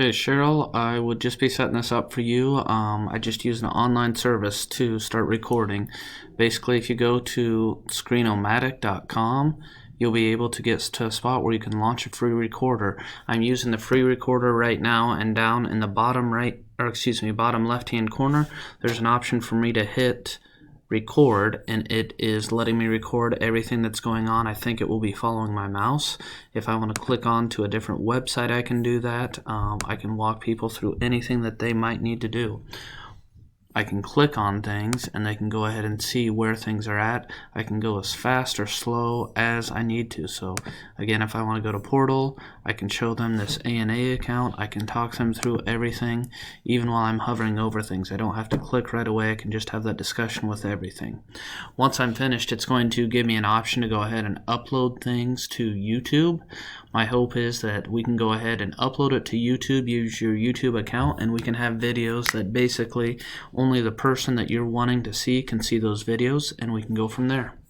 Okay, Cheryl, I would just be setting this up for you. I just used an online service to start recording. Basically, if you go to Screenomatic.com, you'll be able to get to a spot where you can launch a free recorder. I'm using the free recorder right now, and down in the bottom bottom left-hand corner, there's an option for me to hit record, and it is letting me record everything that's going on. I think it will be following my mouse. If I want to click on to a different website, I can do that. I can walk people through anything that they might need to do. I can click on things and they can go ahead and see where things are at. I can go as fast or slow as I need to. So again, if I want to go to Portal, I can show them this ANA account. I can talk them through everything, even while I'm hovering over things. I don't have to click right away. I can just have that discussion with everything. Once I'm finished, it's going to give me an option to go ahead and upload things to YouTube. My hope is that we can go ahead and upload it to YouTube, use your YouTube account, and we can have videos that basically only the person that you're wanting to see can see those videos, and we can go from there.